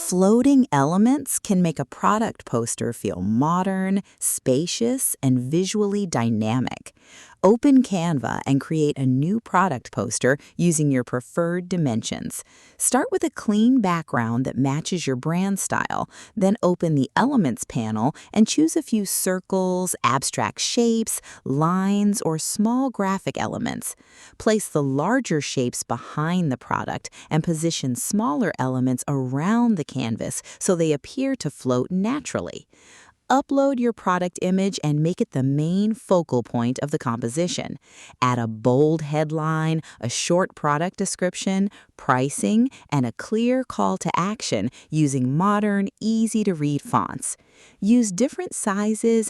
Floating elements can make a product poster feel modern, spacious, and visually dynamic. Open Canva and create a new product poster using your preferred dimensions. Start with a clean background that matches your brand style, then open the Elements panel and choose a few circles, abstract shapes, lines, or small graphic elements. Place the larger shapes behind the product and position smaller elements around the canvas so they appear to float naturally. Upload your product image and make it the main focal point of the composition. Add a bold headline, a short product description, pricing, and a clear call to action using modern, easy-to-read fonts. Use different sizes and